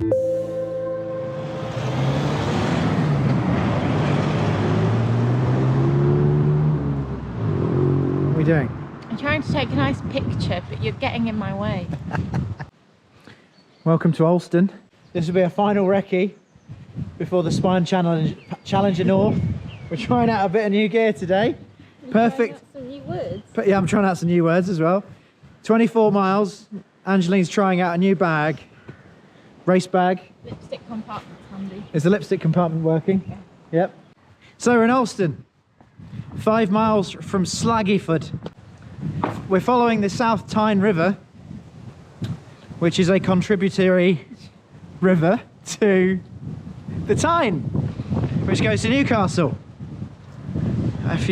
What are we doing? I'm trying to take a nice picture, but you're getting in my way. Welcome to Alston. This will be a final recce before the Spine Challenger North. We're trying out a bit of new gear today. Perfect. Some new words. But yeah, I'm trying out some new words as well. 24 miles. Angeline's trying out a new bag. Race bag. Lipstick compartment's handy. Is the lipstick compartment working? Yeah. Yep. So we're in Alston, 5 miles from Slaggyford. We're following the South Tyne River, which is a contributory river to the Tyne, which goes to Newcastle. If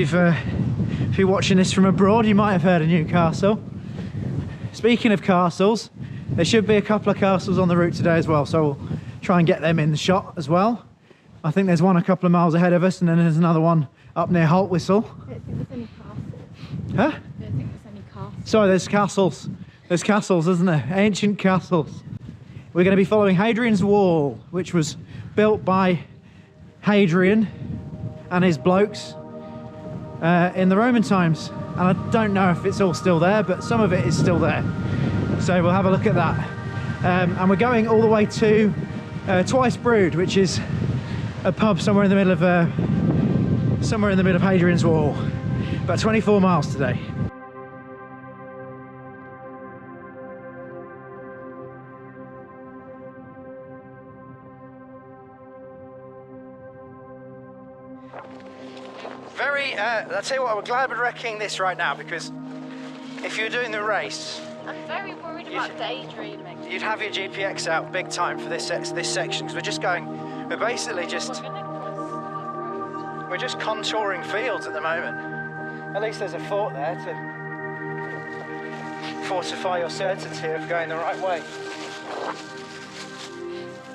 you're watching this from abroad, you might have heard of Newcastle. Speaking of castles, there should be a couple of castles on the route today as well, so we'll try and get them in the shot as well. I think there's one a couple of miles ahead of us, and then there's another one up near Haltwhistle. I don't think there's any castles. Huh? I don't think there's any castles. Sorry, there's castles. There's castles, isn't there? Ancient castles. We're going to be following Hadrian's Wall, which was built by Hadrian and his blokes in the Roman times. And I don't know if it's all still there, but some of it is still there. So we'll have a look at that. And we're going all the way to Twice Brewed, which is a pub somewhere in the middle of Hadrian's Wall. About 24 miles today. I'll tell you what, we're glad we're wrecking this right now, because if you're doing the race, I'm very worried about daydreaming. you'd have your GPX out big time for this section, because we're basically just contouring fields at the moment. At least there's a fort there to fortify your certainty of going the right way.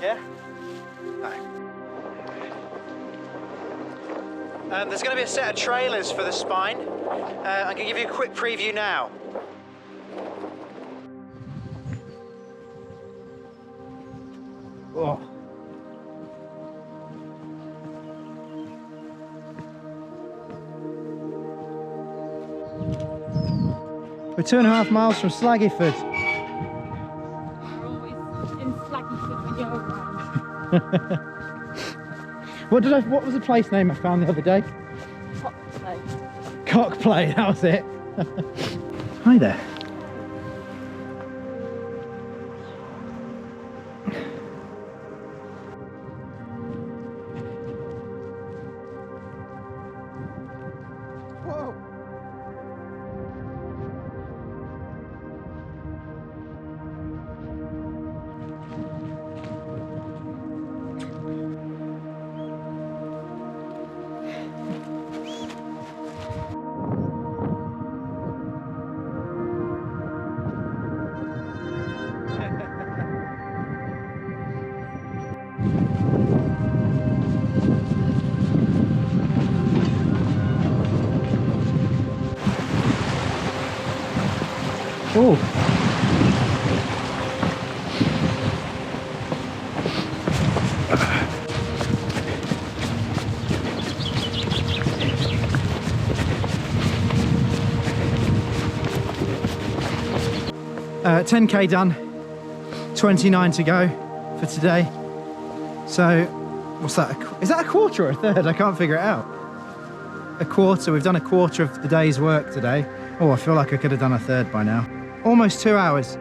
Yeah? No. There's going to be a set of trailers for the Spine. I'm going to give you a quick preview now. Oh. We're 2.5 miles from Slaggyford. We're always in Slaggyford when you're around. What was the place name I found the other day? Cockplay. Cockplay, that was it. Hi there. Whoa. Oh. 10k done, 29 to go for today. So what's that? Is that a quarter or a third? I can't figure it out. A quarter. We've done a quarter of the day's work today. Oh, I feel like I could have done a third by now. Almost 2 hours.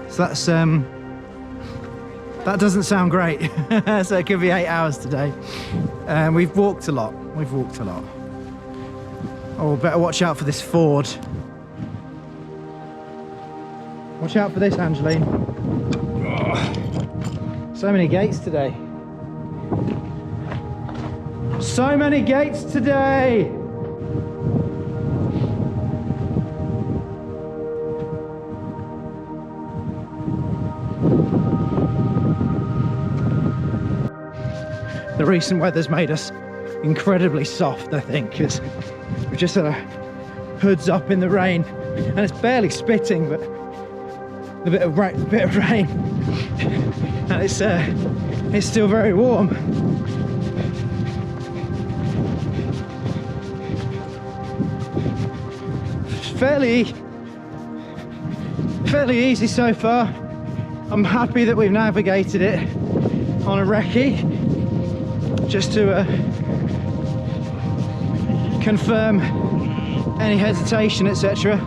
So that's that doesn't sound great. So it could be 8 hours today. We've walked a lot. Oh, better watch out for this ford. Watch out for this, Angeline. Oh. So many gates today. So many gates today. The recent weather's made us incredibly soft, I think, because we've just had our hoods up in the rain, and it's barely spitting, but a bit of rain and it's still very warm. Fairly easy so far. I'm happy that we've navigated it on a recce, just to confirm any hesitation, etc.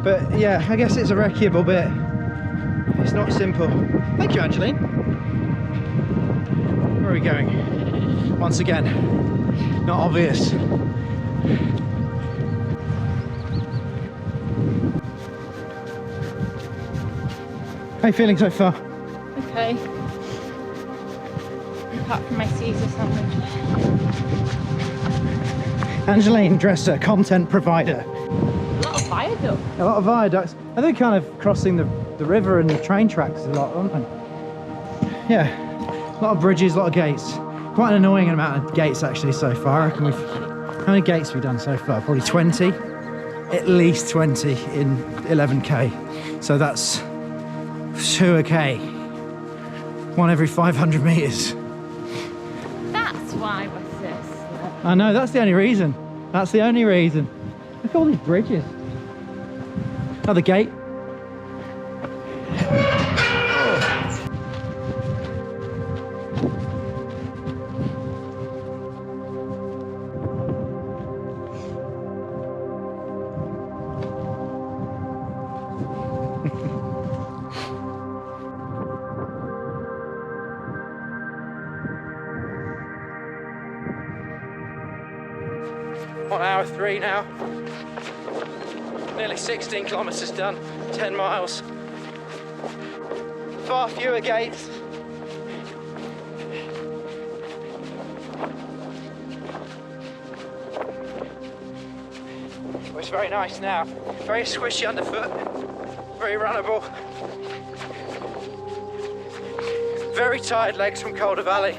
But yeah, I guess it's a recceable bit. It's not simple. Thank you, Angeline. Where are we going? Once again, not obvious. How are you feeling so far? Okay. Apart from my Caesar sandwich. Angeline Dresser, content provider. A lot of viaduct. A lot of viaducts. Are they kind of crossing the river and the train tracks a lot, aren't they? Yeah, a lot of bridges, a lot of gates. Quite an annoying amount of gates actually so far. I reckon how many gates have we done so far? Probably 20. At least 20 in 11k. So that's 2 a k. One every 500 meters. That's why we're so slow. I know, that's the only reason. That's the only reason. Look at all these bridges. Another gate. On hour 3 now. Nearly 16 kilometres done, 10 miles. Far fewer gates. Well, it's very nice now. Very squishy underfoot, very runnable. Very tired legs from Calder Valley.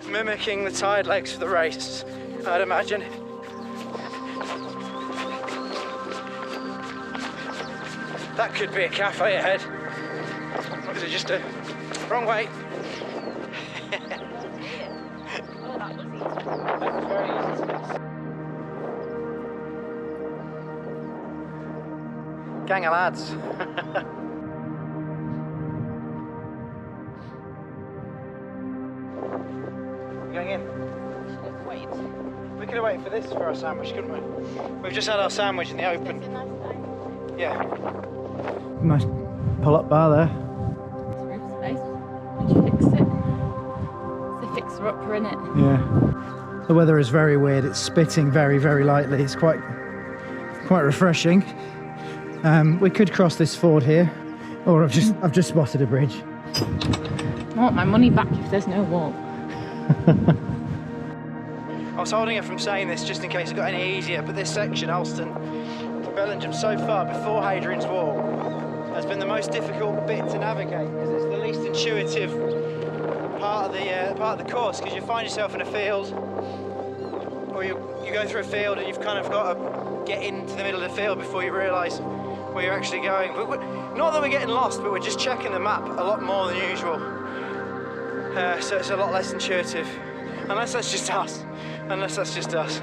Mimicking the tired legs for the race, I'd imagine. That could be a cafe ahead. Or is it just a wrong way? Gang of lads. Going in. Wait. We could have waited for this for our sandwich, couldn't we? We've just had our sandwich in the open. Yeah. Nice pull-up bar there. It's roof space. Did you fix it? It's a fixer-upper, isn't it? Yeah. The weather is very weird. It's spitting very, very lightly. It's quite refreshing. We could cross this ford here, or I've just spotted a bridge. I want my money back if there's no wall. I was holding it from saying this just in case it got any easier, but this section, Alston to Bellingham, so far before Hadrian's Wall, has been the most difficult bit to navigate because it's the least intuitive part of the course. Because you find yourself in a field, or you go through a field and you've kind of got to get into the middle of the field before you realise where you're actually going. But not that we're getting lost, but we're just checking the map a lot more than usual. So it's a lot less intuitive. Unless that's just us. Unless that's just us.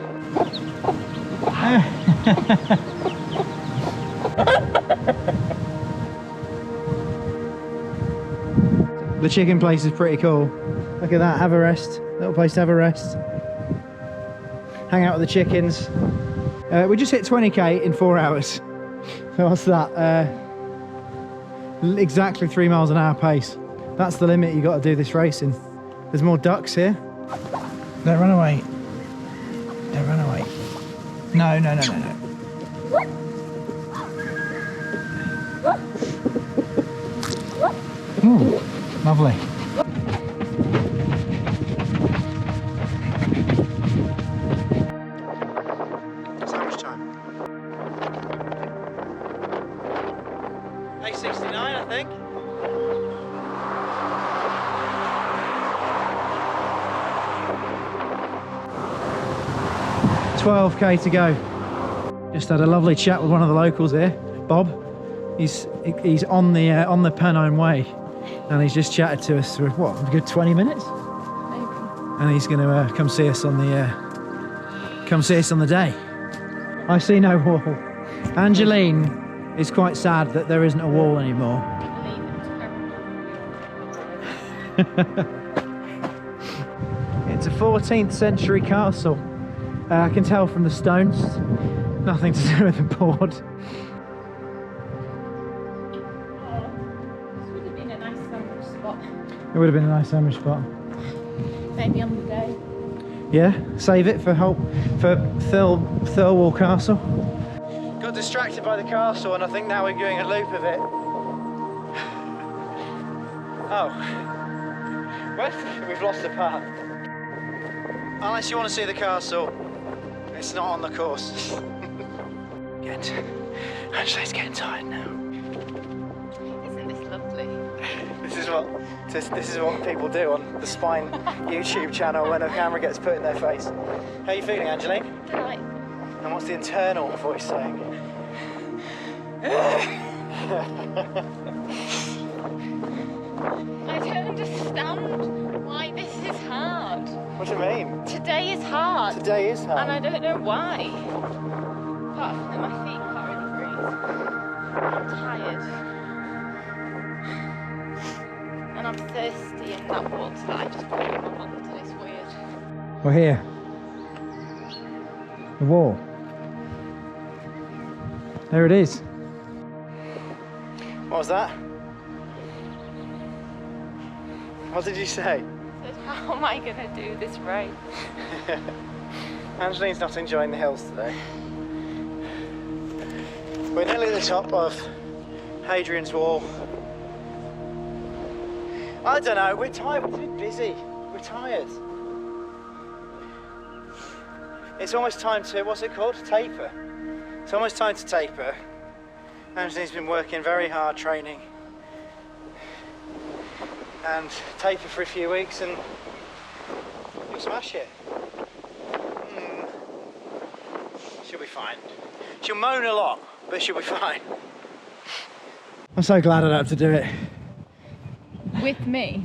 The chicken place is pretty cool. Look at that, have a rest. Little place to have a rest. Hang out with the chickens. We just hit 20k in 4 hours. So what's that? Exactly 3 miles an hour pace. That's the limit you got to do this racing. There's more ducks here. Don't run away. Don't run away. No, no, no, no, no. Ooh, lovely. Sandwich time. 8:69, I think. 12k to go. Just had a lovely chat with one of the locals here, Bob. He's on the Penine Way, and he's just chatted to us for what, a good 20 minutes. Maybe. And he's going to come see us on the day. I see no wall. Angeline is quite sad that there isn't a wall anymore. It's a 14th century castle. I can tell from the stones. Nothing to do with the board. This would have been a nice sandwich spot. It would have been a nice sandwich spot. Maybe on the day. Yeah, save it for Thirlwall Castle. Got distracted by the castle, and I think now we're doing a loop of it. Oh, what? We've lost the path. Unless you want to see the castle, it's not on the course. Angela's getting tired now. Isn't this lovely? This is what people do on the Spine YouTube channel when a camera gets put in their face. How are you feeling, Angeline? Delight. And what's the internal voice saying? I don't understand why this is hard. What do you mean? Today is hard. Today is hard. And I don't know why. Apart from that my feet can't really breathe. I'm tired. And I'm thirsty, and that water that I just put in my mouth tastes weird. We're here. The wall. There it is. What was that? What did you say? So how am I going to do this right? Angeline's not enjoying the hills today. We're nearly at the top of Hadrian's Wall. I don't know, we're tired, we're too busy. We're tired. It's almost time to, what's it called? Taper. It's almost time to taper. Angeline's been working very hard training. And taper for a few weeks and you'll smash it. She'll be fine. She'll moan a lot, but she'll be fine. I'm so glad I don't have to do it. With me?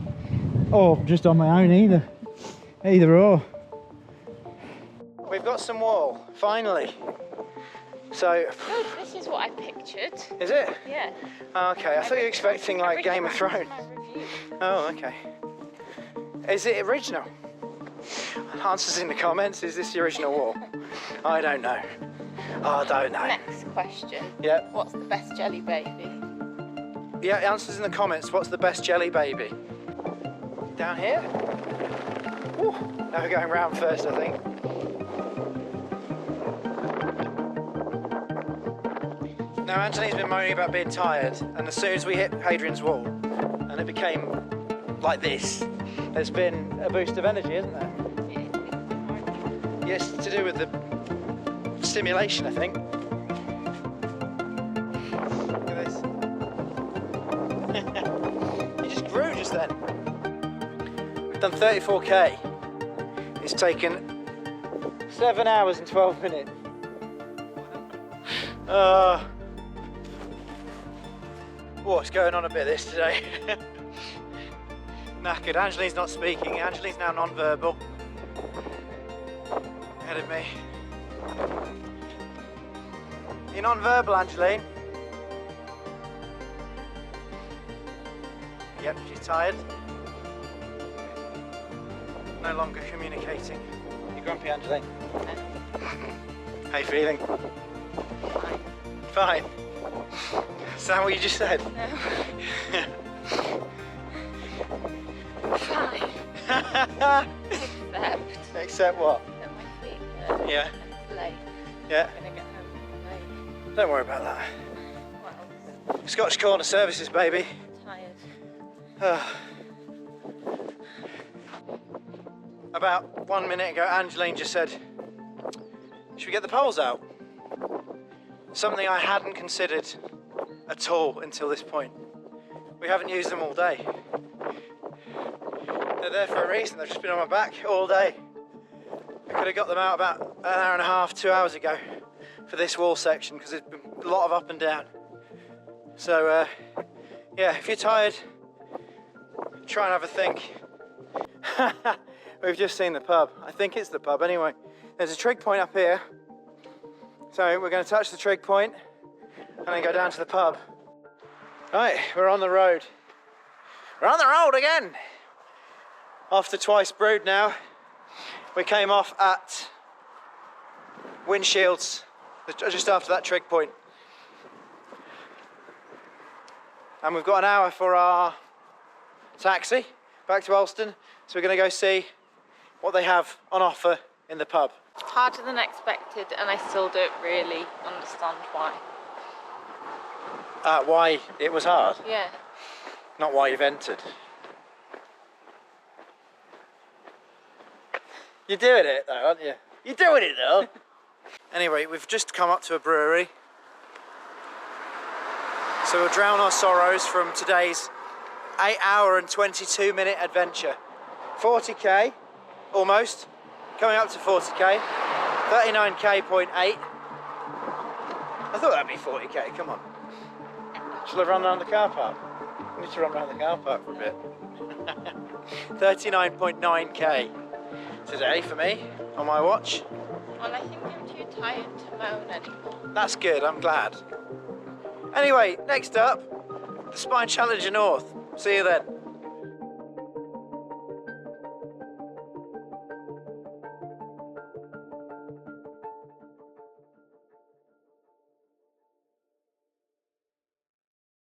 Or just on my own either. Either or. We've got some wall, finally. So... Good, this is what I pictured. Is it? Yeah. Oh, okay, I thought you were expecting like Game of Thrones. Oh, okay. Is it original? Answers in the comments. Is this the original wall? I don't know. I don't know. Next question. Yeah. What's the best jelly baby? Yeah, answers in the comments. What's the best jelly baby? Down here? Ooh. Now we're going round first, I think. Now Angeline's been moaning about being tired, and as soon as we hit Hadrian's Wall, and it became like this, there's been a boost of energy, isn't there? Yes, to do with the stimulation, I think. Look at this. You just grew just then. We've done 34k. It's taken 7 hours and 12 minutes. What's going on a bit this today? Knackered. Angeline's not speaking. Angeline's now non-verbal. Ahead of me. You're non-verbal, Angeline. Yep, she's tired. No longer communicating. You grumpy, Angeline? How you feeling? Fine. Fine. Is that what you just said? No. Fine. Except what? That my feet hurt. Yeah. And it's late. Yeah. I'm gonna get home late. Don't worry about that. What else? Scotch Corner Services, baby. Tired. About 1 minute ago, Angeline just said, should we get the poles out? Something I hadn't considered at all until this point. We haven't used them all day. They're there for a reason. They've just been on my back all day. I could have got them out about an hour and a half, 2 hours ago for this wall section because there's been a lot of up and down. So yeah, if you're tired, try and have a think. We've just seen the pub. I think it's the pub anyway. There's a trig point up here. So we're going to touch the trig point and then go down to the pub. Right, we're on the road. We're on the road again. After twice brewed now, we came off at Windshields, just after that trig point. And we've got an hour for our taxi back to Alston. So we're going to go see what they have on offer in the pub. Harder than expected, and I still don't really understand why. Why it was hard? Yeah. Not why you've entered. You're doing it though, aren't you? You're doing it though. Anyway, we've just come up to a brewery. So we'll drown our sorrows from today's 8-hour and 22-minute adventure. 40k, almost. Coming up to 40k. 39k.8. I thought that'd be 40k, come on. Shall I run around the car park? I need to run around the car park for a bit. 39.9k today for me, on my watch. Well, I think I'm too tired to moan anymore. That's good, I'm glad. Anyway, next up, the Spine Challenger North. See you then.